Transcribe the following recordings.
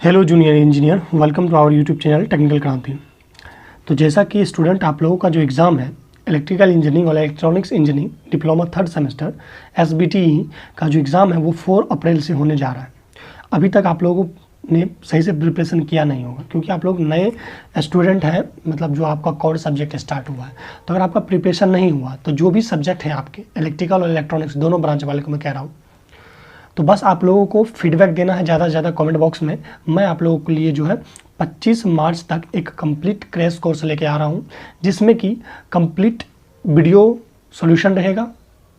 Hello junior engineer, welcome to our YouTube channel technical Kranti. तो जैसा कि स्टूडेंट आप लोगों का जो एग्ज़ाम है इलेक्ट्रिकल इंजीनियरिंग और electronics engineering diploma third semester SBTE का जो एग्ज़ाम है वो 4 अप्रैल से होने जा रहा है। अभी तक आप लोगों ने सही से प्रिपरेशन किया नहीं होगा क्योंकि आप लोग नए स्टूडेंट हैं, मतलब जो आपका कोर सब्जेक्ट स्टार्ट हुआ है। तो अगर आपका प्रिपरेशन नहीं हुआ तो जो भी सब्जेक्ट है आपके इलेक्ट्रिकल और इलेक्ट्रॉनिक्स दोनों ब्रांच वाले को मैं कह रहा हूँ, तो बस आप लोगों को फीडबैक देना है ज़्यादा से ज़्यादा कमेंट बॉक्स में। मैं आप लोगों के लिए जो है 25 मार्च तक एक कंप्लीट क्रैश कोर्स लेके आ रहा हूँ, जिसमें कि कंप्लीट वीडियो सॉल्यूशन रहेगा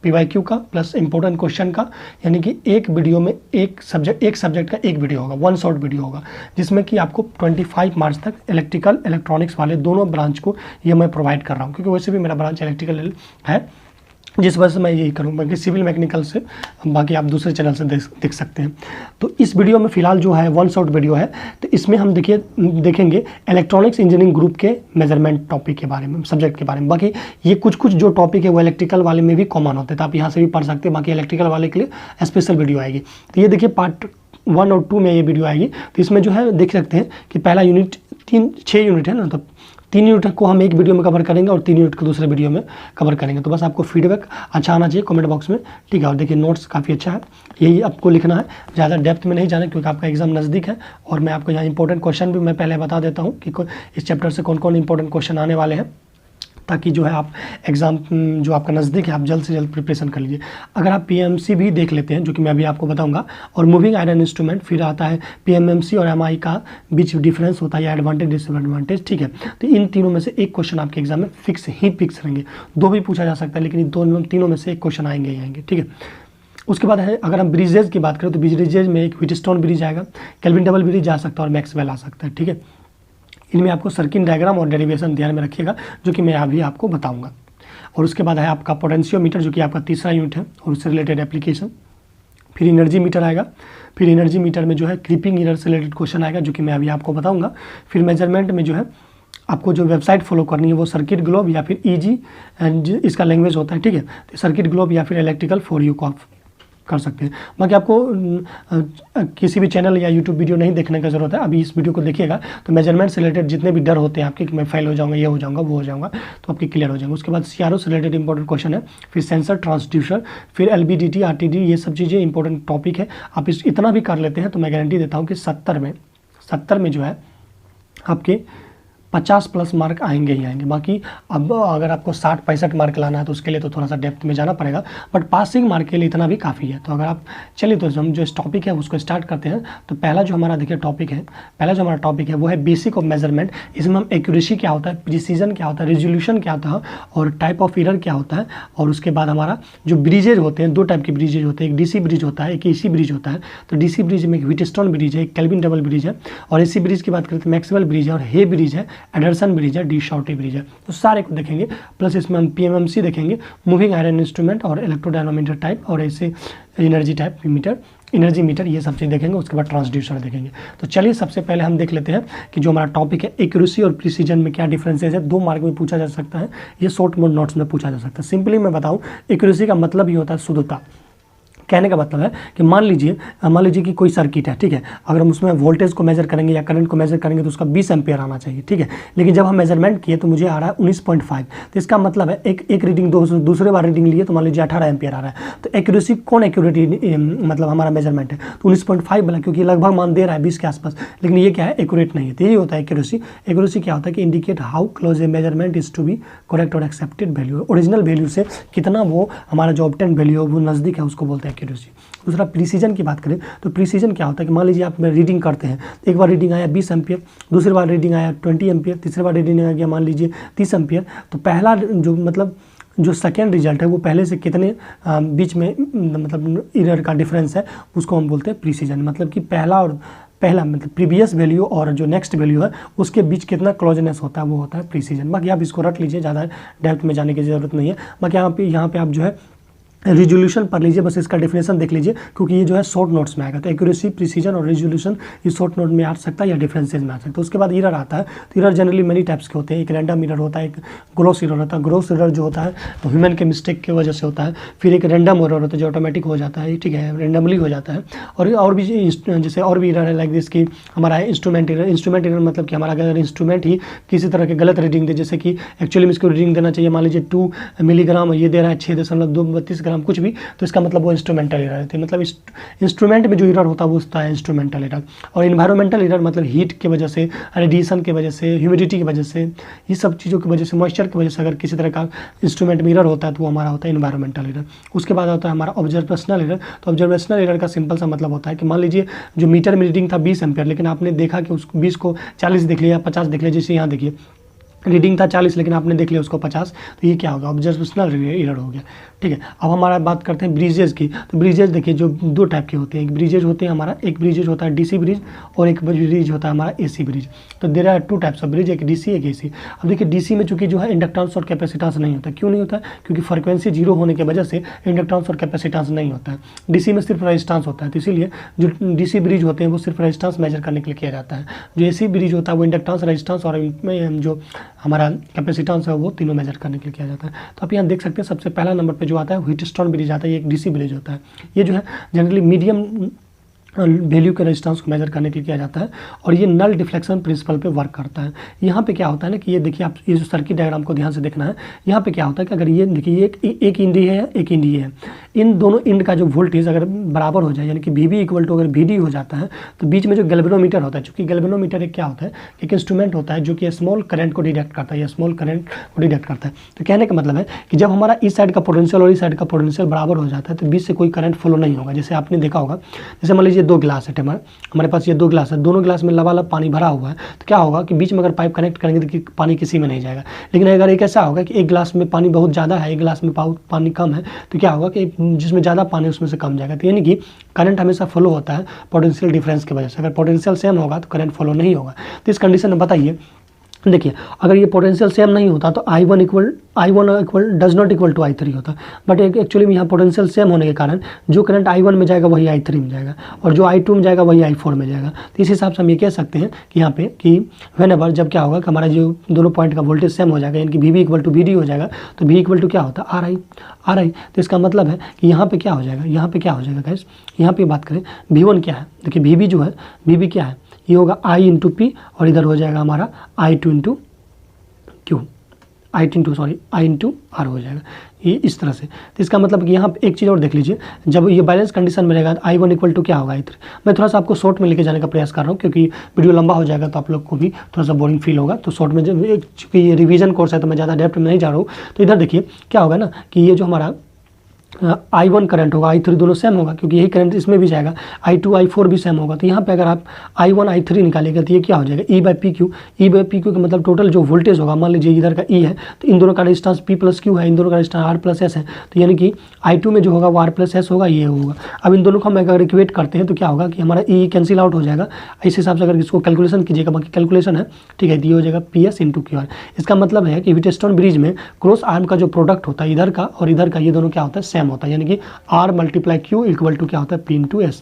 PYQ का प्लस इंपॉर्टेंट क्वेश्चन का, यानी कि एक वीडियो में एक सब्जेक्ट का एक वीडियो होगा, वन शॉट वीडियो होगा, जिसमें कि आपको 25 मार्च तक इलेक्ट्रिकल इलेक्ट्रॉनिक्स वाले दोनों ब्रांच को ये मैं प्रोवाइड कर रहा हूँ, क्योंकि वैसे भी मेरा ब्रांच इलेक्ट्रिकल है, जिस वजह से मैं यही करूँ। बाकी सिविल मैकेनिकल से बाकी आप दूसरे चैनल से देख सकते हैं। तो इस वीडियो में फ़िलहाल जो है वन शॉट वीडियो है, तो इसमें हम देखेंगे इलेक्ट्रॉनिक्स इंजीनियरिंग ग्रुप के मेजरमेंट टॉपिक के बारे में, सब्जेक्ट के बारे में। बाकी ये कुछ जो टॉपिक है वो इलेक्ट्रिकल वाले में भी कॉमन होते हैं, तो आप यहाँ से भी पढ़ सकते हैं। बाकी इलेक्ट्रिकल वाले के लिए स्पेशल वीडियो आएगी। तो ये देखिए पार्ट 1 और 2 में ये वीडियो आएगी। तो इसमें जो है देख सकते हैं कि पहला यूनिट 6 यूनिट है ना, तो 3 यूनिट को हम एक वीडियो में कवर करेंगे और 3 यूनिट को दूसरे वीडियो में कवर करेंगे। तो बस आपको फीडबैक अच्छा आना चाहिए कमेंट बॉक्स में, ठीक है। और देखिए नोट्स काफ़ी अच्छा है, यही आपको लिखना है, ज़्यादा डेप्थ में नहीं जाना क्योंकि आपका एग्जाम नज़दीक है। और मैं आपको यहाँ इंपॉर्टेंट क्वेश्चन भी मैं पहले बता देता हूँ कि इस चैप्टर से कौन कौन इंपॉर्टेंट क्वेश्चन आने वाले हैं, ताकि जो है आप एग्ज़ाम जो आपका नज़दीक है आप जल्द से जल्द प्रिपरेशन कर लीजिए। अगर आप PMC भी देख लेते हैं, जो कि मैं अभी आपको बताऊंगा, और मूविंग आयरन इंस्ट्रूमेंट, फिर आता है PMMC और MI का बीच डिफरेंस होता है, एडवांटेज डिसएडवांटेज, ठीक है। तो इन तीनों में से एक क्वेश्चन आपके एग्जाम में फिक्स रहेंगे। 2 भी पूछा जा सकता है, लेकिन तीनों में से एक क्वेश्चन आएंगे ही आएंगे, ठीक है। उसके बाद है, अगर हम ब्रिजेज की बात करें तो ब्रिजेज में एक व्हीटस्टोन ब्रिज आएगा, केल्विन डबल ब्रिज आ सकता है और मैक्सवेल आ सकता है, ठीक है। इनमें आपको सर्किट डायग्राम और डेरिवेशन ध्यान में रखिएगा, जो कि मैं अभी आपको बताऊंगा। और उसके बाद है आपका पोटेंशियोमीटर, जो कि आपका तीसरा यूनिट है और उससे रिलेटेड एप्लीकेशन। फिर एनर्जी मीटर आएगा, फिर एनर्जी मीटर में जो है क्रीपिंग एरर से रिलेटेड क्वेश्चन आएगा, जो कि मैं अभी आपको बताऊंगा। फिर मेजरमेंट में जो है आपको जो वेबसाइट फॉलो करनी है वो सर्किट ग्लोब या फिर EG इसका लैंग्वेज होता है, ठीक है। तो सर्किट ग्लोब या फिर इलेक्ट्रिकल फॉर यू को आप कर सकते हैं। बाकी आपको किसी भी चैनल या यूट्यूब वीडियो नहीं देखने का जरूरत है, अभी इस वीडियो को देखिएगा तो मेजरमेंट से रिलेटेड जितने भी डर होते हैं आपके कि मैं फेल हो जाऊंगा, ये हो जाऊंगा, वो हो जाऊंगा, तो आपके क्लियर हो जाएंगे। उसके बाद CRO से रिलेटेड इंपॉर्टेंट क्वेश्चन है, फिर सेंसर ट्रांसड्यूसर, फिर LVDT RTD, ये सब चीज़ें इंपॉर्टेंट टॉपिक है। आप इतना भी कर लेते हैं तो मैं गारंटी देता हूँ कि 70 में जो है आपके 50 प्लस मार्क आएंगे ही आएंगे। बाकी अब अगर आपको 60-65 मार्क लाना है तो उसके लिए तो थोड़ा सा डेप्थ में जाना पड़ेगा, बट पासिंग मार्क के लिए इतना भी काफ़ी है। तो अगर आप चलिए तो हम जो इस टॉपिक है उसको स्टार्ट करते हैं। तो पहला जो हमारा देखिए टॉपिक है वो है बेसिक ऑफ मेजरमेंट। इसमें हम एक्यूरेसी क्या होता है, प्रिसीजन क्या होता है, रेजोल्यूशन क्या होता है और टाइप ऑफ एरर क्या होता है। और उसके बाद हमारा जो ब्रिजेज होते हैं, 2 टाइप के ब्रिजेज होते हैं, एक DC ब्रिज होता है, एक AC ब्रिज होता है। तो DC ब्रिज में एक व्हीटस्टोन ब्रिज है, एक केल्विन डबल ब्रिज है, और AC ब्रिज की बात करें तो मैक्सवेल ब्रिज है, और हे ब्रिज है, एंडरसन ब्रिज है, डी शॉर्टी ब्रिज है। तो सारे को देखेंगे, प्लस इसमें हम PMMC देखेंगे, मूविंग आयरन इंस्ट्रूमेंट और इलेक्ट्रोडायनामोमीटर टाइप, और ऐसे एनर्जी टाइप एनर्जी मीटर, ये सब चीज़ देखेंगे। उसके बाद ट्रांसड्यूसर देखेंगे। तो चलिए सबसे पहले हम देख लेते हैं कि जो हमारा टॉपिक है एक्यूरेसी और प्रिसीजन में क्या डिफरेंसेस है। 2 मार्क में पूछा जा सकता है, ये शॉर्ट मोड नोट्स में पूछा जा सकता है। सिंपली मैं बताऊँ, एक्यूरेसी का मतलब ही होता है शुद्धता। कहने का मतलब है कि मान लीजिए कि कोई सर्किट है, ठीक है। अगर हम उसमें वोल्टेज को मेजर करेंगे या करंट को मेजर करेंगे तो उसका 20 एम्पियर आना चाहिए, ठीक है। लेकिन जब हम मेजरमेंट किए तो मुझे आ रहा है 19.5। तो इसका मतलब है एक रीडिंग दूसरे बार रीडिंग लिए तो मान लीजिए 18 एम्पियर आ रहा है। तो एक्यूरेसी कौन एक्यूरेट मतलब हमारा मेजरमेंट है तो 19.5 बोला, क्योंकि लगभग मान दे रहा है 20 के आसपास, लेकिन ये क्या है, एक्यूरेट नहीं है। तो यही होता है एक्यूरेसी। एक्यूरेसी क्या होता है कि indicate how close a measurement is to be correct और एक्सेप्टेड वैल्यू, ओरिजिनल वैल्यू से कितना वो हमारा जो ऑब्टेन वैल्यू है वो नज़दीक है, उसको बोलते हैं एक्यूरेसी। दूसरा प्रिसीजन की बात करें तो प्रिसीजन क्या होता है कि मान लीजिए आप रीडिंग करते हैं, एक बार रीडिंग आया 20 एम्पियर, दूसरी बार रीडिंग आया 20 एम्पियर, तीसरी बार रीडिंग आ गया मान लीजिए 30 एम्पियर। तो पहला जो सेकेंड रिजल्ट है वो पहले से कितने बीच में मतलब एरर का डिफरेंस है, उसको हम बोलते हैं प्रिसीजन। मतलब कि पहला मतलब प्रीवियस वैल्यू और जो नेक्स्ट वैल्यू है उसके बीच कितना क्लोजनेस होता है, वो होता है प्रिसीजन। बाकी आप इसको रख लीजिए, ज़्यादा डेप्थ में जाने की ज़रूरत नहीं है। बाकी यहाँ पे आप जो है रिजोल्यूशन पढ़ लीजिए, बस इसका डेफिनेशन देख लीजिए, क्योंकि ये जो है शॉर्ट नोट्स में आएगा। तो एक्यूरेसी, प्रिसीजन और रिजोल्यूशन ये शॉर्ट नोट में आ सकता है या डिफरेंसेज में आ सकता है। तो उसके बाद एरर आता है। तो एरर जनरली मेनी टाइप्स के होते हैं। एक रैंडम एरर होता है, एक ग्रॉस एरर होता है। ग्रॉस एरर जो होता है वो ह्यूमन के मिस्टेक की वजह से होता है। फिर एक रैंडम एरर होता है जो ऑटोमेटिक हो जाता है, ठीक है, रैंडमली हो जाता है। और भी जैसे और भी एरर है लाइक दिस की हमारा इंस्ट्रूमेंट एरर। इंस्ट्रूमेंट एरर मतलब कि हमारा अगर इंस्ट्रूमेंट ही किसी तरह के गलत रीडिंग दे, जैसे कि एक्चुअली में इसको रीडिंग देना चाहिए मान लीजिए 2 मिलीग्राम, ये दे रहा है 6.32 ग्राम कुछ भी, तो इसका मतलब वो इंस्ट्रूमेंटल एरर है। मतलब इंस्ट्रूमेंट में जो एरर होता है वो होता है इंस्ट्रूमेंटल एरर। और इन्वायरमेंटल एरर मतलब हीट की वजह से, रेडिएशन की वजह से, ह्यूमिडिटी की वजह से, ये सब चीज़ों की वजह से, मॉइस्चर की वजह से अगर किसी तरह का इंस्ट्रूमेंट में एरर होता है तो वो हमारा होता है इन्वायरमेंटल एरर। उसके बाद होता है हमारा ऑब्जर्वेशनल एरर। तो ऑब्जर्वेशनल एरर का सिंपल सा मतलब होता है कि मान लीजिए जो मीटर में रीडिंग था 20 एम्पियर, लेकिन आपने देखा कि उस 20 को 40 देख लिया, 50 देख लिया। जैसे यहाँ देखिए रीडिंग था 40 लेकिन आपने देख लिया उसको 50, तो ये क्या होगा, ऑब्जर्वेशनल एरर हो गया। ठीक है, अब हमारा बात करते हैं ब्रिजेज की। तो ब्रिजेज देखिए जो 2 टाइप के होते हैं। एक ब्रिजेज होते हैं हमारा, एक ब्रिजेज होता है डीसी ब्रिज और एक ब्रिज होता है हमारा एसी ब्रिज। तो there are 2 types of bridge, एक डीसी एक एसी। अब देखिए डीसी में चूंकि जो है इंडक्टेंस और कैपेसिटेंस नहीं होता। क्यों नहीं होता है? क्योंकि फ्रीक्वेंसी 0 होने की वजह से इंडक्टेंस और कैपेसिटेंस नहीं होता है। डीसी में सिर्फ रेजिस्टेंस होता है, तो इसीलिए जो डीसी ब्रिज होते हैं वो सिर्फ रेजिस्टेंस मेजर करने के लिए किया जाता है। जो एसी ब्रिज होता है वो इंडक्टेंस, रेजिस्टेंस और जो हमारा कैपेसिटेंस है वो तीनों मेजर करने के लिए किया जाता है। तो आप यहाँ देख सकते हैं सबसे पहला नंबर पे जो आता है व्हीटस्टोन ब्रिज आता है। ये एक डीसी ब्रिज होता है। ये जो है जनरली मीडियम वैल्यू के रेजिस्टेंस को मेजर करने के लिए किया जाता है और ये नल डिफ्लेक्शन प्रिंसिपल पे वर्क करता है। यहाँ पे क्या होता है ना कि ये देखिए आप ये जो सर्किट डायग्राम को ध्यान से देखना है। यहाँ पे क्या होता है कि अगर ये देखिए एक इंडी है एक इंडी है, इन दोनों इंड का जो वोल्टेज अगर बराबर हो जाए यानी कि वी बी इक्वल टू अगर वी डी हो जाता है तो बीच में जो गैल्वेनोमीटर होता है, चूँकि गैल्वेनोमीटर एक क्या होता है, एक इंस्ट्रूमेंट होता है जो कि स्मॉल करंट को डिटेक्ट करता है, स्मॉल करंट को डिटेक्ट करता है। तो कहने का मतलब है कि जब हमारा इस साइड का पोटेंशियल और इस साइड का पोटेंशियल बराबर हो जाता है तो बीच से कोई करंट फ्लो नहीं होगा। जैसे आपने देखा होगा, जैसे मान लीजिए 2 गिलास है, हमारे पास ये 2 गिलास है, दोनों गिलास में लबालब पानी भरा हुआ है। तो क्या होगा कि बीच में अगर पाइप कनेक्ट करेंगे तो पानी किसी में नहीं जाएगा। लेकिन अगर एक ऐसा होगा कि एक गिलास में पानी बहुत ज़्यादा है, एक गिलास में पानी कम है, तो क्या होगा कि जिसमें ज़्यादा पानी उसमें से कम जाएगा। तो यानी कि करंट हमेशा फ्लो होता है पोटेंशियल डिफरेंस की वजह से। अगर पोटेंशियल सेम होगा तो करंट फ्लो नहीं होगा। तो इस कंडीशन में बताइए, देखिए अगर ये पोटेंशियल सेम नहीं होता तो I1 equal does not equal to I3 होता। बट एक्चुअली में यहाँ पोटेंशियल सेम होने के कारण जो करंट I1 में जाएगा वही I3 में जाएगा और जो I2 में जाएगा वही I4 में जाएगा। तो इस हिसाब से हम ये कह सकते हैं कि यहाँ पे कि व्हेनेवर जब क्या होगा कि हमारा जो दोनों पॉइंट का वोल्टेज सेम हो जाएगा यानी कि VB इक्वल टू VD हो जाएगा तो V इक्वल टू क्या होता है RI। तो इसका मतलब है कि यहाँ पे क्या हो जाएगा, यहाँ पे क्या हो जाएगा गाइस, यहाँ पे बात करें V1 क्या है, देखिए VB जो है VB क्या है, ये होगा I इंटू P और इधर हो जाएगा हमारा I2 into Q, I into R हो जाएगा ये इस तरह से। तो इसका मतलब कि यहाँ पे एक चीज़ और देख लीजिए, जब ये बैलेंस कंडीशन में रहेगा तो I1 इक्वल टू क्या होगा I3। मैं थोड़ा सा आपको शॉर्ट में लेके जाने का प्रयास कर रहा हूँ क्योंकि वीडियो लंबा हो जाएगा तो आप लोग को भी थोड़ा सा बोरिंग फील होगा। तो शॉर्ट में जब चूँकि ये रिवीजन कोर्स है तो मैं ज़्यादा डेप्थ में नहीं जा रहा हूँ। तो इधर देखिए क्या होगा ना कि ये जो हमारा I1 करंट होगा I3 दोनों सेम होगा क्योंकि यही करंट इसमें भी जाएगा, I2 I4 भी सेम होगा। तो यहाँ पे अगर आप I1 I3 निकालेगा तो ये क्या हो जाएगा E बाई पी क्यू का मतलब टोटल जो वोल्टेज होगा, मान लीजिए इधर का E है तो इन दोनों का रेजिस्टेंस P प्लस क्यू है, इन दोनों का रेजिस्टेंस R प्लस एस है। तो यानी कि I2 में जो होगा वो R प्लस एस होगा, ये होगा। अब इन दोनों को हम अगर इक्वेट करते हैं तो क्या होगा कि हमारा E कैंसिल आउट हो जाएगा। इस हिसाब से अगर इसको कैलकुलेशन कीजिएगा, बाकी कैलकुलेशन है ठीक है, ये हो जाएगा PS इंटू QR। इसका मतलब है कि व्हीटस्टोन ब्रिज में क्रॉस आर्म का जो प्रोडक्ट होता है इधर का और इधर का, ये दोनों क्या होता है सेम होता है, यानी कि R multiply Q equal to क्या होता है P इंटू S।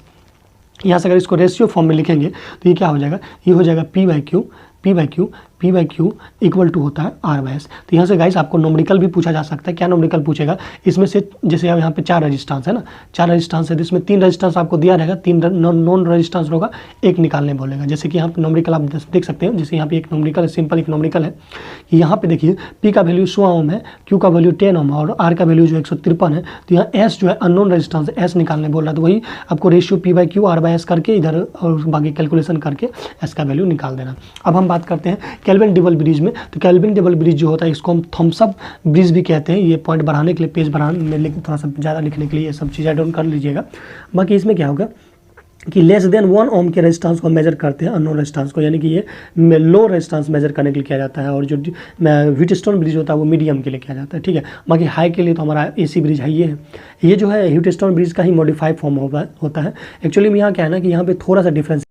यहाँ से अगर इसको रेशियो फॉर्म में लिखेंगे तो ये क्या हो जाएगा, ये हो जाएगा P by Q equal to होता है R बाई S। तो यहाँ से गाइस आपको नोमरिकल भी पूछा जा सकता है। क्या नोमरिकल पूछेगा, इसमें से जैसे यहाँ पे 4 रेजिस्टेंस है ना, 4 रेजिस्टेंस है तो इसमें 3 रेजिस्टेंस आपको दिया रहेगा, 3 नॉन रेजिस्टेंस होगा, एक निकालने बोलेगा। जैसे कि यहाँ पे नोमरिकल आप देख सकते हैं, जैसे यहाँ पे एक नोमरिकल है, सिंपल एक नोमरिकल है। यहाँ पे देखिए P का वैल्यू 100 ओम है, Q का वैल्यू 10 ओम है और R का वैल्यू जो 153 है। तो यहाँ S जो है अननोन रेजिस्टेंस S निकालने बोल रहा है, तो वही आपको ratio P by Q R by S करके इधर और बाकी कैलकुलेशन करके S का वैल्यू निकाल देना। अब हम बात करते हैं केल्विन डबल ब्रिज में। तो केल्विन डबल ब्रिज जो होता है इसको हम थम्स अप ब्रिज भी कहते हैं। ये पॉइंट बढ़ाने के लिए, पेज बढ़ाने में थोड़ा सा ज़्यादा लिखने के लिए ये सब चीज़ ऐड ऑन कर लीजिएगा। बाकी इसमें क्या होगा कि लेस देन 1 ओम के रेजिस्टेंस को मेजर करते हैं, अननोन रेजिस्टेंस को, यानी कि ये लो रेजिस्टेंस मेजर करने के लिए किया जाता है। और जो व्हीटस्टोन ब्रिज होता है वो मीडियम के लिए किया जाता है, ठीक है। बाकी हाई के लिए तो हमारा एसी ब्रिज है, ये जो है व्हीटस्टोन ब्रिज का ही मॉडिफाइड फॉर्म होता है। एक्चुअली में यहाँ क्या है ना कि यहाँ पे थोड़ा सा डिफरेंस,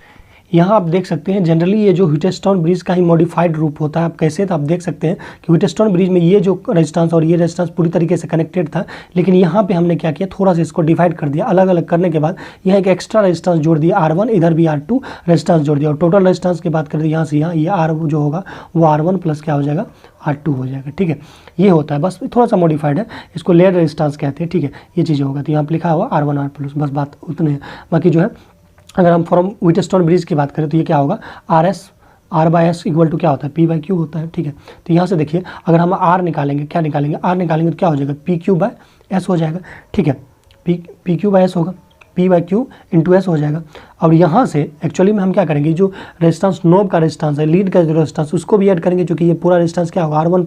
यहाँ आप देख सकते हैं जनरली ये जो व्हीटस्टोन ब्रिज का ही मॉडिफाइड रूप होता है। आप कैसे, तो आप देख सकते हैं कि व्हीटस्टोन ब्रिज में ये जो रेजिस्टेंस और ये रेजिस्टेंस पूरी तरीके से कनेक्टेड था, लेकिन यहाँ पे हमने क्या किया, थोड़ा सा इसको डिवाइड कर दिया, अलग अलग करने के बाद यहाँ एक एक्स्ट्रा रेजिस्टेंस जोड़ दिया R1, इधर भी R2 रेजिस्टेंस जोड़ दिया, और टोटल रेजिस्टेंस की बात करें तो यहाँ से यहाँ ये R जो होगा वो R1 प्लस क्या हो जाएगा, R2 हो जाएगा। ठीक है, ये होता है, बस थोड़ा सा मॉडिफाइड है, इसको लेयर रेजिस्टेंस कहते हैं। ठीक है, ये चीज़ें होगा, तो यहाँ पर लिखा हुआ R1 R प्लस, बस बात उतने है। बाकी जो है अगर हम फ्रॉम व्हीटस्टोन ब्रिज की बात करें तो ये क्या होगा, R/S इक्वल टू क्या होता है, P/Q होता है। ठीक है, तो यहाँ से देखिए अगर हम R निकालेंगे, क्या निकालेंगे, R निकालेंगे तो क्या हो जाएगा, PQ/S हो जाएगा। ठीक है, PQ/S होगा, P/Q इंटू S हो जाएगा। और यहाँ से एक्चुअली में हम क्या करेंगे, जो रेजिस्टेंस नोब का रेजिस्टेंस है, लीड का जो रेजिस्टेंस, उसको भी ऐड करेंगे, क्योंकि ये पूरा रेजिस्टेंस क्या होगा, R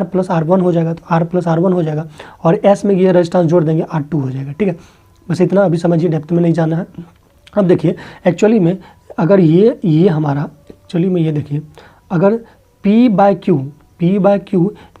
प्लस R1 हो जाएगा, तो R प्लस R1 हो जाएगा, और S में ये रेजिस्टेंस जोड़ देंगे, R2 हो जाएगा। ठीक है, बस इतना अभी समझिए, डेप्थ में नहीं जाना है। अब देखिए एक्चुअली में अगर ये हमारा एक्चुअली में ये देखिए, अगर P/Q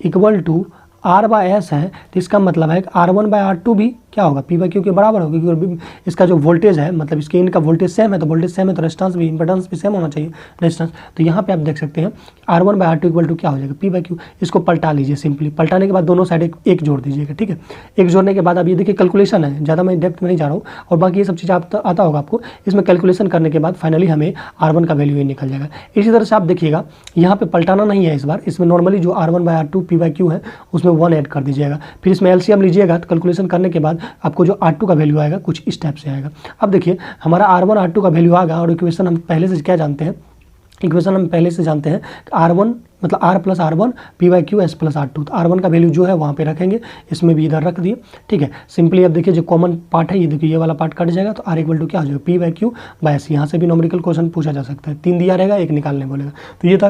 इक्वल टू R/S है, तो इसका मतलब है कि R1/R2 भी क्या होगा, P/Q के बराबर होगा, क्योंकि इसका जो वोल्टेज है, मतलब इसके इनका वोल्टेज सेम है, तो वोल्टेज सेम है तो रेजिस्टेंस भी, इंपेडेंस भी सेम होना चाहिए रेजिस्टेंस। तो यहाँ पे आप देख सकते हैं R1/R2 इक्वल टू क्या हो जाएगा, P/Q। इसको पलटा लीजिए, सिंपली पलटाने के बाद दोनों साइड एक जोड़ दीजिएगा। ठीक है, एक जोड़ने के बाद अब ये देखिए कैलकुलेशन है, ज़्यादा मैं डेप्थ में नहीं जा रहा हूँ, और बाकी ये सब चीज़ आता होगा आपको। इसमें कैलकुलेशन करने के बाद फाइनली हमें R1 का वैल्यू ये निकल जाएगा। इसी तरह से आप देखिएगा यहाँ पे पलटाना नहीं है इस बार, इसमें नॉर्मली जो R1/R2 P/Q है उसमें 1 ऐड कर दीजिएगा, फिर इसमें LCM लीजिएगा, तो कैलकुलेशन करने के बाद आपको जो R2 का वैल्यू आएगा कुछ इस टाइप से आएगा। अब देखिए हमारा R1 R2 का वैल्यू आ गया, और इक्वेशन हम पहले से क्या जानते हैं, इक्वेशन हम पहले से जानते हैं R1 मतलब R plus R1 P/Q S plus R2, तो R1 का वैल्यू जो है वहाँ पे रखेंगे, इसमें भी इधर रख दिए। ठीक है, सिंपली अब देखिए जो कॉमन पार्ट है, ये देखिए ये वाला पार्ट कट जाएगा, तो R इक्वल टू क्या हो जाएगा, P/Q/S। यहाँ से भी न्यूमेरिकल क्वेश्चन पूछा जा सकता है, 3 दिया रहेगा, 1 निकालने बोलेगा। तो ये था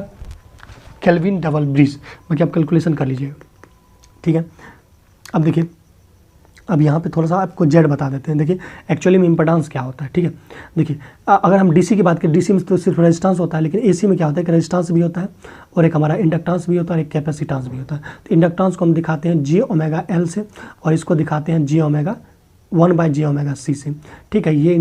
केल्विन डबल ब्रिज, बाकी आप कैलकुलेशन कर लीजिएगा। ठीक है, अब देखिए अब यहाँ पे थोड़ा सा आपको जेड बता देते हैं। देखिए एक्चुअली में इंपेडेंस क्या होता है। ठीक है, देखिए अगर हम डीसी की बात करें, डीसी में तो सिर्फ रेजिस्टेंस होता है, लेकिन एसी में क्या होता है कि रेजिस्टेंस भी होता है, और एक हमारा इंडक्टेंस भी होता है, और एक कैपेसिटेंस भी होता है। तो इंडक्टेंस को हम दिखाते हैं J⍵L से, और इसको दिखाते हैं J⍵1/J⍵C से। ठीक है, ये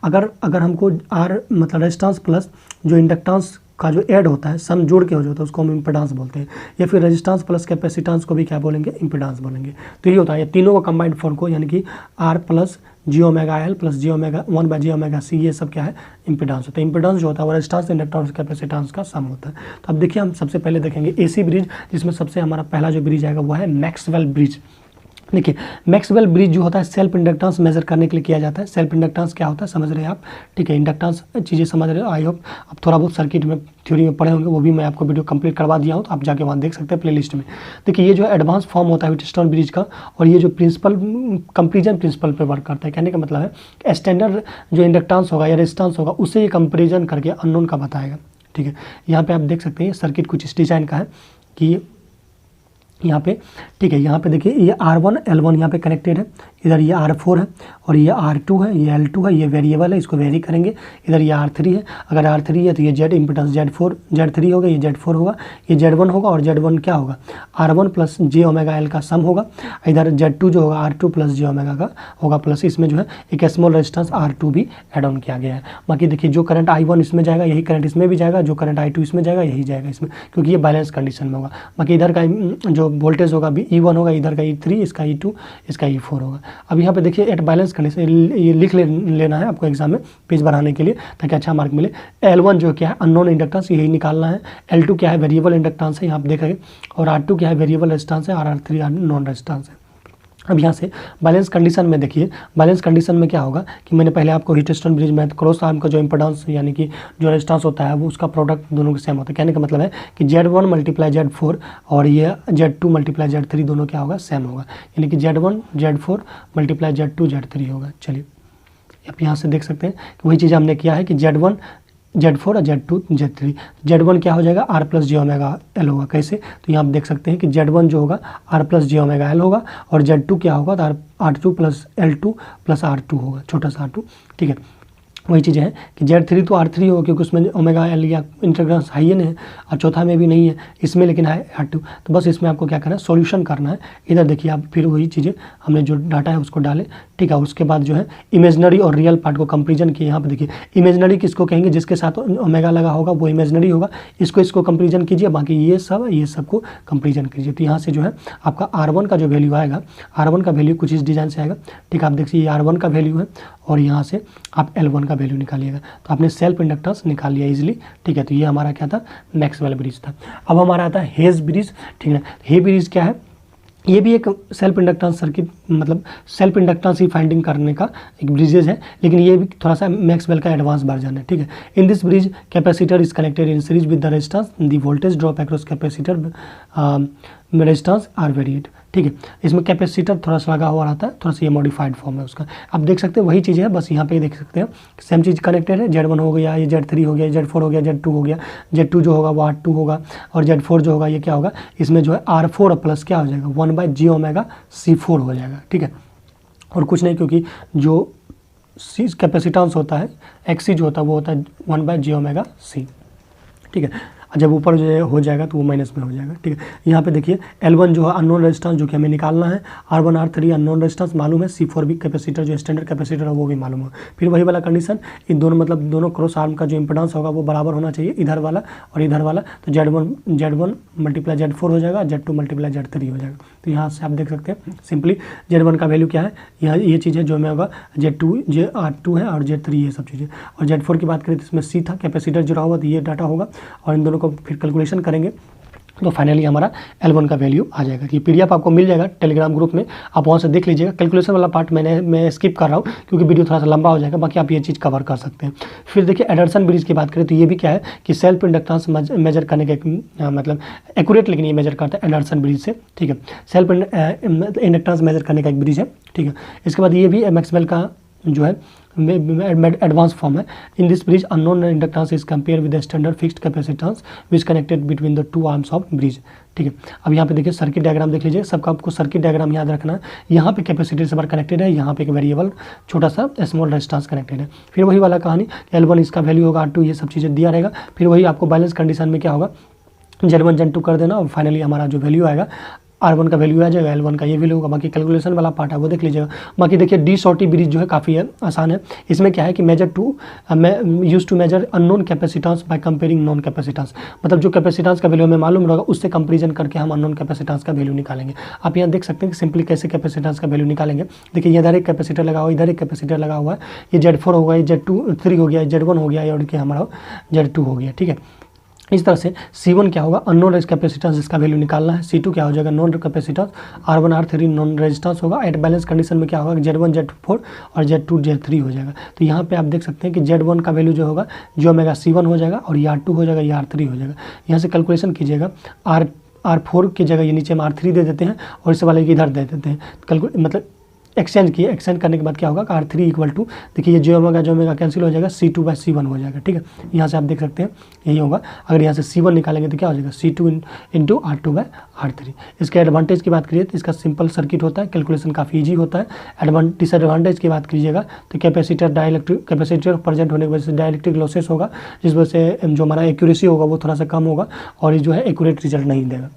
अगर हमको R मतलब रेजिस्टेंस प्लस जो इंडक्टेंस का जो ऐड होता है, सम जोड़ के हो जाता है, उसको हम इंपेडेंस बोलते हैं, या फिर रेजिस्टेंस प्लस कैपेसिटेंस को भी क्या बोलेंगे, इंपेडेंस बोलेंगे। तो ये होता है, ये तीनों का कंबाइंड फॉर्म को, यानी कि R plus J⍵L plus J⍵1/J⍵C, ये सब क्या है, इंपेडेंस होता है। इंपेडेंस जो होता है वो रेजिस्टेंस, इंडक्टेंस, कैपेसिटेंस का सम होता है। तो अब देखिए हम सबसे पहले देखेंगे एसी ब्रिज, जिसमें सबसे हमारा पहला जो ब्रिज आएगा वो है मैक्सवेल ब्रिज। देखिए मैक्सवेल ब्रिज जो होता है सेल्फ इंडक्टेंस मेजर करने के लिए किया जाता है। सेल्फ इंडक्टेंस क्या होता है समझ रहे हैं आप। ठीक है, इंडक्टेंस चीज़ें समझ रहे हो, आई होप आप थोड़ा बहुत सर्किट में थ्योरी में पढ़े होंगे, वो भी मैं आपको वीडियो कंप्लीट करवा दिया हूँ, तो आप जाके वहाँ देख सकते हैं प्लेलिस्ट में। देखिए ये जो एडवांस फॉर्म होता है व्हीटस्टोन ब्रिज का, और ये जो प्रिंसिपल कंपेरिजन प्रिंसिपल पे वर्क करता है। कहने का मतलब है स्टैंडर्ड जो इंडक्टेंस होगा या रेजिस्टेंस होगा उससे ये कंपेरिजन करके अननोन का बताएगा। ठीक है, यहाँ पे आप देख सकते हैं सर्किट कुछ इस डिज़ाइन का है कि यहाँ पे, ठीक है, यहाँ पे देखिए ये R1 L1 यहाँ पे कनेक्टेड है, इधर ये R4 है, और ये R2 है, ये L2 है, ये वेरिएबल है, इसको वेरी करेंगे। इधर ये R3 है, अगर R3 है तो ये Z इंपेडेंस Z3 होगा, ये Z4 होगा, ये Z1 होगा, और Z1 क्या होगा, R1 प्लस J⍵L का सम होगा। इधर Z2 जो होगा R2 प्लस J⍵ का होगा, प्लस इसमें जो है एक स्मॉल रेजिस्टेंस R2 भी एड ऑन किया गया है। बाकी देखिए जो करंट I1 इसमें जाएगा यही करंट इसमें भी जाएगा, जो करंट I2 इसमें जाएगा यही जाएगा इसमें, क्योंकि ये बैलेंस कंडीशन में होगा। बाकी इधर का जो वोल्टेज होगा E1 होगा, इधर का E3, इसका E2, इसका E4 होगा। अब यहाँ पे देखिए एट बैलेंस कंडीशन ये लिख लेना है आपको एग्जाम में पेज बढ़ाने के लिए, ताकि अच्छा मार्क मिले। L1 जो क्या है अननोन इंडक्टेंस, यही निकालना है। L2 क्या है वेरिएबल इंडक्टेंस है, यहाँ आप देखेंगे, और R2 क्या है वेरिएबल रेजिस्टेंस है, और R3 नॉन रेजिस्टेंस है। अब यहाँ से बैलेंस कंडीशन में देखिए, बैलेंस कंडीशन में क्या होगा कि मैंने पहले आपको व्हीटस्टोन ब्रिज में क्रॉस आर्म का जो इंपेडेंस यानी कि जो रेजिस्टेंस होता है वो उसका प्रोडक्ट दोनों के सेम होता है। कहने का मतलब है कि Z1 मल्टीप्लाई Z4 और ये Z2 मल्टीप्लाई Z3 दोनों क्या होगा, सेम होगा, यानी कि Z1 Z4 multiply Z2 Z3 होगा। चलिए आप यहाँ से देख सकते हैं कि वही चीज़ हमने किया है कि Z1 Z4 और Z2 Z3, Z1 क्या हो जाएगा R प्लस J⍵L होगा। कैसे, तो यहाँ आप देख सकते हैं कि Z1 जो होगा R प्लस J⍵L होगा, और Z2 क्या होगा तो R2 plus L2 plus R2 होगा, छोटा सा R2। ठीक है, वही चीज़ें हैं कि Z3 तो R3 होगा क्योंकि उसमें ओमेगा एल या इंटीग्रेंस हाई एन है, और चौथा में भी नहीं है, इसमें लेकिन है R2। तो बस इसमें आपको क्या करना है, सॉल्यूशन करना है। इधर देखिए आप फिर वही चीज़ें हमने जो डाटा है उसको डालें, ठीक है। उसके बाद जो है इमेजनरी और रियल पार्ट को कंपेरिजन किए। यहाँ पे देखिए इमेजनरी किसको कहेंगे, जिसके साथ ओमेगा लगा होगा वो इमेजनरी होगा, इसको कंपेरिजन कीजिए, बाकी ये सब को कंपेरिजन कीजिए। तो यहाँ से जो है आपका R1 का जो वैल्यू आएगा, R1 का वैल्यू कुछ इस डिज़ाइन से आएगा, ठीक है। आप देखिए ये R1 का वैल्यू है और यहाँ से आप L1 का वैल्यू निकालिएगा, तो आपने सेल्फ इंडक्टेंस निकाल लिया इजीली, ठीक है। तो ये हमारा क्या था, मैक्सवेल ब्रिज था। अब हमारा आता है हेज ब्रिज, ठीक है। हेज ब्रिज क्या है, ये भी एक सेल्फ इंडक्टेंस सर्किट, मतलब सेल्फ इंडक्टेंस ही फाइंडिंग करने का एक ब्रिजेज है, लेकिन ये भी थोड़ा सा मैक्सवेल का एडवांस वर्जन है, ठीक है। In this bridge capacitor is connected in series with the resistance, the voltage drop across capacitor resistance R variate, ठीक है। इसमें कैपेसिटर थोड़ा सा लगा हुआ रहता है, थोड़ा सा ये मॉडिफाइड फॉर्म है उसका। आप देख सकते हैं वही चीज़ है, बस यहाँ पे देख सकते हैं सेम चीज़ कनेक्टेड है। Z1 हो गया, ये Z3 हो गया, Z4 हो गया, Z2 हो गया, Z2 जो होगा वो R2 होगा, और Z4 जो होगा ये क्या होगा, इसमें जो है R4 प्लस क्या हो जाएगा, 1/J ओमेगा C4 हो जाएगा, ठीक है। और कुछ नहीं, क्योंकि जो सी कैपेसिटेंस होता है XC जो होता है वो होता है 1/J ओमेगा C, ठीक है। जब ऊपर जो हो जाएगा तो वो माइनस में हो जाएगा, ठीक है। यहाँ पे देखिए L1 जो है अननोन रेजिस्टेंस जो कि हमें निकालना है, R1 R3 अननोन रेजिस्टेंस मालूम है, C4 भी कैपेसिटर जो स्टैंडर्ड कैपेसिटर है वो भी मालूम है। फिर वही वाला कंडीशन, इन दोनों मतलब दोनों क्रॉस आर्म का जो इंपेडेंस होगा वो बराबर होना चाहिए, इधर वाला और इधर वाला। तो Z1 मल्टीप्लाई Z4 हो जाएगा, Z2 मल्टीप्लाई Z3 हो जाएगा। तो यहाँ से आप देख सकते हैं सिंपली Z1 का वैल्यू क्या है, यहाँ ये चीज़ है जो हमें होगा Z2 R2 है और Z3 ये सब चीज़ें। और Z4 की बात करें तो इसमें C था, कैपेसिटर जुड़ा हुआ, तो ये डाटा होगा, और इन दोनों को फिर कैलकुलेशन करेंगे तो फाइनली हमारा L1 का वैल्यू आ जाएगा। ये PDF आपको मिल जाएगा टेलीग्राम ग्रुप में, आप वहाँ से देख लीजिएगा। कैलकुलेशन वाला पार्ट मैं स्किप कर रहा हूँ क्योंकि वीडियो थोड़ा सा लंबा हो जाएगा, बाकी आप ये चीज़ कवर कर सकते हैं। फिर देखिए एडर्सन ब्रिज की बात करें तो ये भी क्या है कि सेल्फ इंडक्टेंस मेजर करने का मतलब एक्यूरेट, लेकिन ये मेजर करता है एडर्सन ब्रिज से, ठीक है। सेल्फ इंडक्टेंस मेजर करने का एक ब्रिज है, ठीक है। इसके बाद ये भी मैक्सवेल का जो है एडवांस फॉर्म है। In this bridge unknown inductance is compare with the standard fixed capacitance which connected between the two arms of bridge, ठीक है। अब यहाँ पे देखिए सर्किट डायग्राम देख लीजिए, सबका आपको सर्किट डायग्राम याद रखना है। यहाँ पे कैपेसिटर से बार कनेक्टेड है, यहाँ पे एक वेरिएबल छोटा सा स्मॉल रेजिस्टेंस कनेक्टेड है। फिर वही वाला कहानी, L1 इसका वैल्यू होगा, R2 ये सब चीज़ें दिया रहेगा। फिर वही आपको बैलेंस कंडीशन में क्या होगा, Z1 Z2 कर देना, और फाइनली हमारा जो वैल्यू आएगा R1 का वैल्यू आ जाएगा, L1 का ये वैल्यू होगा। बाकी कैलकुलेशन वाला पार्ट है वो देख लीजिएगा। बाकी देखिए डी शॉर्टी ब्रिज जो है काफ़ी आसान है। इसमें क्या है कि use to measure unknown capacitance by comparing known capacitance, मतलब जो कैपेसिटेंस का वैल्यू हमें मालूम रहेगा उससे कंपेरिजन करके हम अननोन कैपेसिटेंस का वैल्यू निकालेंगे। आप यहाँ देख सकते हैं कि सिंपली कैसे कैपेसिटेंस का वैल्यू निकालेंगे। देखिए इधर एक कैपेसिटर लगा हुआ है, इधर एक कैपेसिटर लगा हुआ है, ये Z4 हो गया, ये Z3 हो गया, Z1 हो गया, और क्या हमारा Z2 हो गया, ठीक है। इस तरह से C1 क्या होगा, अननोन कैपेसिटेंस जिसका वैल्यू निकालना है। C2 क्या हो जाएगा, non capacitance. R1 R3 non resistance होगा। एट बैलेंस कंडीशन में क्या होगा, Z1 Z4 और Z2 Z3 हो जाएगा। तो यहाँ पे आप देख सकते हैं कि Z1 का वैल्यू जो होगा जो ओमेगा C1 हो जाएगा, और ये R2 हो जाएगा, ये R3 हो जाएगा। यहाँ से कैलकुलेशन कीजिएगा, R4 की जगह ये नीचे में R3 दे देते हैं और इस वाले की इधर दे देते हैं, मतलब एक्सचेंज किए। एक्सचेंज करने के बाद क्या होगा, R3 इक्वल टू, देखिए ये जो ओमेगा कैंसिल हो जाएगा, C2/C1 हो जाएगा, ठीक है। यहाँ से आप देख सकते हैं यही होगा। अगर यहाँ से C1 निकालेंगे तो क्या हो जाएगा, C2 इंटू R2/R3। इसके एडवांटेज की बात करिए तो इसका सिंपल सर्किट होता है, कैलकुलेशन काफ़ी ईजी होता है। डिसएडवांटेज की बात कीजिएगा तो कैपेसिटर प्रेजेंट होने की वजह से डाइलेक्ट्रिक लॉसेस होगा, जिस वजह से जो हमारा एक्यूरेसी होगा वो थोड़ा सा कम होगा, और ये जो है एक्यूरेट रिजल्ट नहीं देगा।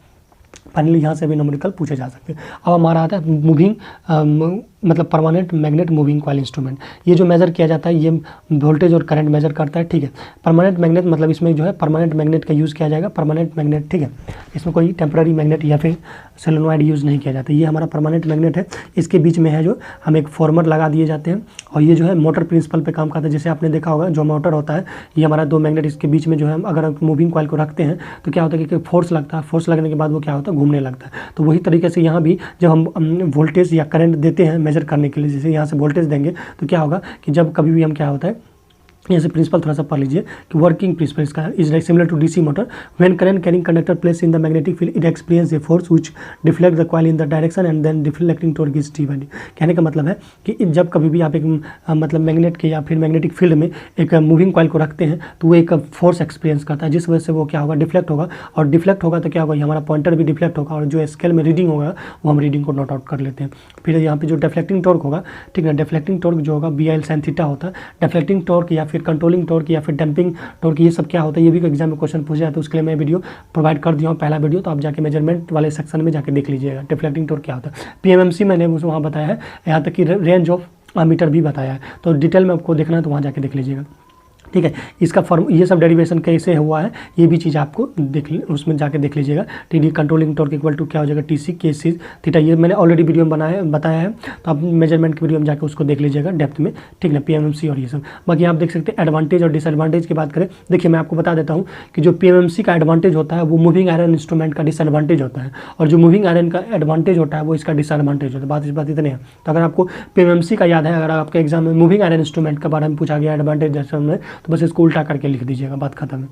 फाइनली यहाँ से भी न्यूमेरिकल पूछे जा सकते हैं। अब हमारा आता है मूविंग मतलब permanent magnet moving coil instrument. ये जो मेजर किया जाता है ये वोल्टेज और करंट मेजर करता है, ठीक है। परमानेंट मैग्नेट मतलब इसमें जो है परमानेंट मैग्नेट का यूज़ किया जाएगा, परमानेंट मैग्नेट, ठीक है। इसमें कोई टेम्पररी मैग्नेट या फिर सोलेनॉइड यूज़ नहीं किया जाता। ये हमारा परमानेंट मैग्नेट है। इसके बीच में है जो हम एक फॉर्मर लगा दिए जाते हैं, और ये जो है मोटर प्रिंसिपल पे काम करता है। जैसे आपने देखा होगा जो मोटर होता है, ये हमारा दो मैग्नेट, इसके बीच में जो है अगर मूविंग कॉइल को रखते हैं तो क्या होता है कि फोर्स लगता है, फोर्स लगने के बाद वो क्या होता है, घूमने लगता है। तो वही तरीके से यहाँ भी जब हम वोल्टेज या करंट देते हैं मेजर करने के लिए, जैसे यहाँ से वोल्टेज देंगे तो क्या होगा कि जब कभी भी हम क्या होता है यहाँ से प्रिंसिपल थोड़ा सा पढ़ लीजिए कि वर्किंग प्रिंसिपल इसका is like similar to DC motor. When current carrying conductor place in the magnetic field it experience a force which deflect the coil in the direction and then deflecting torque is T D. कहने का मतलब है कि जब कभी भी आप एक मतलब मैग्नेट के या फिर मैग्नेटिक फील्ड में एक मूविंग कॉइल को रखते हैं तो वो एक फोर्स एक्सपीरियंस करता है, जिस वजह से वो क्या होगा, डिफ्लेक्ट होगा। और डिफ्लेक्ट होगा तो क्या होगा, हमारा पॉइंटर भी डिफ्लेक्ट होगा और जो स्केल में रीडिंग होगा वो हम रीडिंग को नोट आउट कर लेते हैं। फिर यहाँ पे जो डिफ्लेक्टिंग टॉर्क होगा, ठीक है, डिफ्लेक्टिंग टॉर्क जो होगा BI sin थीटा होता है। डिफ्लेक्टिंग टॉर्क या फिर कंट्रोलिंग टॉर्क या फिर डंपिंग टॉर्क, ये सब क्या होता है, ये भी एग्जाम में क्वेश्चन पूछा जाता है। उसके लिए मैं वीडियो प्रोवाइड कर दिया हूँ, पहला वीडियो, तो आप जाके मेजरमेंट वाले सेक्शन में जाके देख लीजिएगा डिफ्लेक्टिंग टॉर्क क्या होता है। PMMC मैंने वहाँ बताया है, यहाँ तक कि रेंज ऑफ मीटर भी बताया है, तो डिटेल में आपको देखना है तो वहाँ जाके देख लीजिएगा, ठीक है। इसका फॉर्म ये सब डेरिवेशन कैसे हुआ है ये भी चीज़ आपको उसमें जाके देख लीजिएगा। TD controlling torque equal to क्या हो जाएगा, TC KC थीटा, ये मैंने ऑलरेडी वीडियो में बताया है, तो आप मेजरमेंट की वीडियो में जाकर उसको देख लीजिएगा डेप्थ में, ठीक है, PMMC और ये सब। बाकी आप देख सकते हैं एडवांटेज और डिसएडवांटेज की बात करें, देखिए मैं आपको बता देता हूँ कि जो PMMC का एडवांटेज होता है वो मूविंग आयरन इंस्ट्रूमेंट का डिसएडवांटेज होता है, और जो मूविंग आयरन का एडवांटेज होता है वो इसका डिसएडवांटेज होता है। बात इतने है। तो अगर आपको PMMC का याद है, अगर आपके एग्जाम में मूविंग आयरन इंस्ट्रूमेंट के बारे में पूछा गया एडवांटेज में, तो बस इसको उल्टा करके लिख दीजिएगा, बात खत्म है,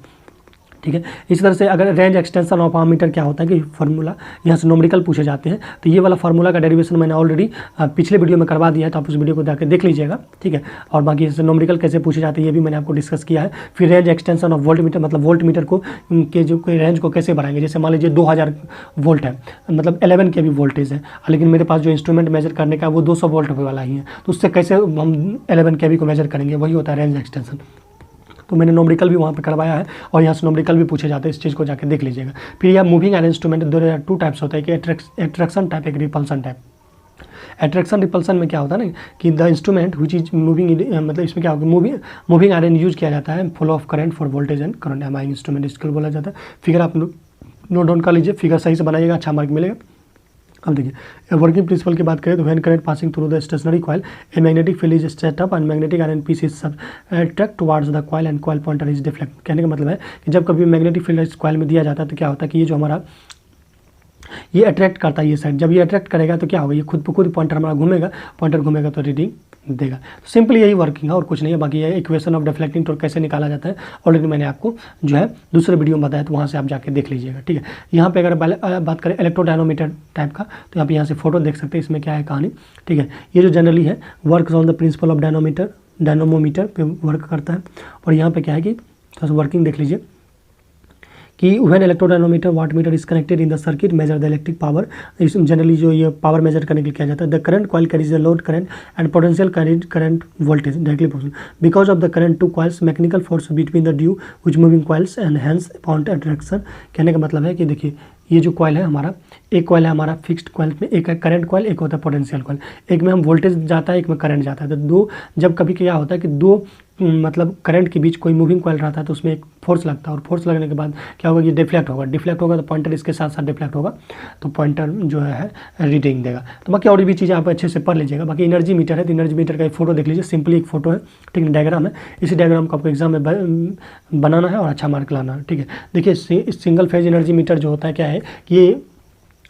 ठीक है। इसी तरह से अगर रेंज एक्सटेंशन ऑफ आर्मीटर क्या होता है कि फार्मूला यहाँ से नोमेरिकल पूछे जाते हैं, तो ये वाला फार्मूला का डेरिवेशन मैंने ऑलरेडी पिछले वीडियो में करवा दिया है, तो आप उस वीडियो को जाकर देख लीजिएगा, ठीक है। और बाकी इससे नोमेरिकल कैसे पूछे जाते हैं ये भी मैंने आपको डिस्कस किया है। फिर range extension of volt meter, मतलब वोल्ट मीटर को के जो रेंज को कैसे बढ़ाएंगे, जैसे मान लीजिए 2000 वोल्ट है, मतलब 11 के भी वोल्टेज है, लेकिन मेरे पास जो इंस्ट्रूमेंट मेजर करने का वो 200 वोल्ट वाला ही है, तो उससे कैसे हम 11 के को मेजर करेंगे, वही होता है रेंज एक्सटेंशन। तो मैंने नोमेरिकल भी वहाँ पे करवाया है, और यहाँ से नोमेरिकल भी पूछे जाते हैं, इस चीज़ को जाकर देख लीजिएगा। फिर यह मूविंग आयरन इंस्ट्रूमेंट 2 टाइप्स होता है कि एट्रैक्शन टाइप, एक रिपल्सन टाइप। एट्रैक्शन रिपल्सन में क्या होता है ना कि the instrument which is moving, मतलब इसमें क्या होगा, मूविंग आयरन यूज किया जाता है flow of current for voltage and current among instrument, इसको बोला जाता है। फिगर आप नोट डाउन कर लीजिए, फिगर सही से बनाइएगा, अच्छा मार्क मिलेगा। अब देखिए वर्किंग प्रिंसिपल की बात करें तो when current passing through the stationary coil a magnetic field is set up and magnetic iron piece is attract towards the coil and coil pointer is deflect. कहने का मतलब है कि जब कभी मैग्नेटिक फील्ड इस कॉइल में दिया जाता है तो क्या होता है कि ये जो हमारा ये अट्रैक्ट करता है ये साइड, जब ये अट्रैक्ट करेगा तो क्या होगा, ये खुद ब खुद पॉइंटर हमारा घूमेगा, पॉइंटर घूमेगा तो रीडिंग देगा। तो सिंपली यही वर्किंग है और कुछ नहीं है। बाकी ये इक्वेशन ऑफ डिफ्लेक्टिंग टॉर्क कैसे निकाला जाता है ऑलरेडी मैंने आपको जो है दूसरे वीडियो में बताया, तो वहाँ से आप जाके देख लीजिएगा, ठीक है। यहाँ पे अगर बात करें इलेक्ट्रोडायनोमीटर टाइप का, तो यहाँ पे यहाँ से फोटो देख सकते हैं, इसमें क्या है कहानी, ठीक है। ये जो जनरली है work on the principle of dynamometer पे वर्क करता है। और यहाँ पे क्या है कि थोड़ा सा वर्किंग देख लीजिए कि when electrodynamometer watt meter is connected in the circuit measure the electric power. इस जनरली जो ये पावर मेजर करने के लिए किया जाता है। The current coil carries the load current and potential current voltage directly proportional because of the current two coils mechanical force between the due which moving coils and hence upon attraction. कहने का मतलब है कि देखिए ये जो coil है हमारा, एक कॉइल है हमारा फिक्स्ड कॉइल में, एक है करंट कॉइल, एक होता है पोटेंशियल कॉइल। एक में हम वोल्टेज जाता है, एक में करंट जाता है। तो दो, जब कभी क्या होता है कि दो मतलब करंट के बीच कोई मूविंग कॉइल रहता है तो उसमें एक फोर्स लगता है, और फोर्स लगने के बाद क्या होगा, ये डिफ्लेक्ट होगा तो पॉइंटर इसके साथ साथ डिफ्लेक्ट होगा, तो पॉइंटर जो है रीडिंग देगा। तो बाकी और भी चीज़ें आप अच्छे से पढ़ लीजिएगा। बाकी एनर्जी मीटर है तो एनर्जी मीटर का एक फोटो देख लीजिए, सिंपली एक फोटो है, ठीक है, डायग्राम है। इसी डायग्राम को आपको एग्जाम में बनाना है और अच्छा मार्क लाना है, ठीक है। देखिए सिंगल फेज एनर्जी मीटर जो होता है क्या है कि ये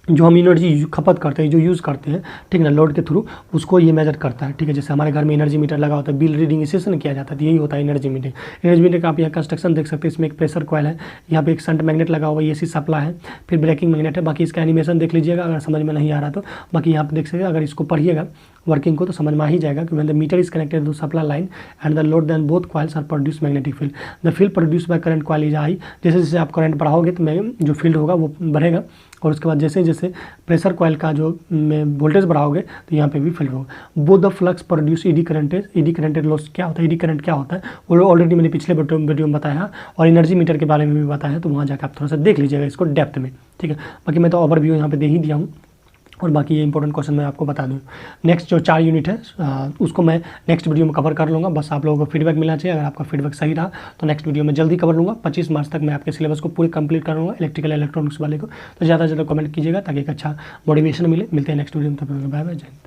जो हम एनर्जी खपत करते हैं, जो यूज़ करते हैं, ठीक है ना, लोड के थ्रू, उसको ये मेजर करता है, ठीक है। जैसे हमारे घर में एनर्जी मीटर लगा होता है, बिल रीडिंग इसी से ना किया जाता है, तो यही होता है एनर्जी मीटर। एनर्जी मीटर का आप यहाँ कंस्ट्रक्शन देख सकते हैं, इसमें एक प्रेशर कॉइल है, यहाँ पे एक शंट मैग्नेट लगा हुआ है, एसी सप्लाई है, फिर ब्रेकिंग मैग्नेट है। बाकी इसका एनिमेशन देख लीजिएगा अगर समझ में नहीं आ रहा तो। बाकी यहाँ पे देख सकते, अगर इसको पढ़िएगा वर्किंग को तो समझ में आ ही जाएगा कि when the meter is connected to supply line and the load then both coils are produce magnetic field. The field produce by current coil is high. जैसे जैसे आप करंट बढ़ाओगे तो जो फील्ड होगा वो बढ़ेगा, और उसके बाद जैसे जैसे प्रेशर कॉइल का जो वोल्टेज बढ़ाओगे तो यहाँ पे भी फील्ड होगा। Both the flux produce eddy current loss. क्या होता है ईडी करंट, क्या होता है वो ऑलरेडी मैंने पिछले वीडियो में बताया, और एनर्जी मीटर के बारे में भी बताया, तो वहाँ जाकर आप थोड़ा सा देख लीजिएगा इसको डेप्थ में, ठीक है। बाकी मैं तो ओवरव्यू यहाँ पे दे ही दिया हूँ, और बाकी ये इंपॉर्टेंट क्वेश्चन मैं आपको बता दूँ। नेक्स्ट जो 4 यूनिट है उसको मैं नेक्स्ट वीडियो में कवर कर लूँगा। बस आप लोगों को फीडबैक मिलना चाहिए, अगर आपका फीडबैक सही रहा तो नेक्स्ट वीडियो में जल्दी कवर लूँगा। 25 मार्च तक मैं आपके सिलेबस को पूरे कंप्लीट करूँगा इलेक्ट्रिकल इलेक्ट्रॉनिक्स वाले को। तो ज़्यादा से ज़्यादा कमेंट कीजिएगा ताकि एक अच्छा मोटिवेशन मिलते हैं नेक्स्ट वीडियो में। तब बाय बाय, जय।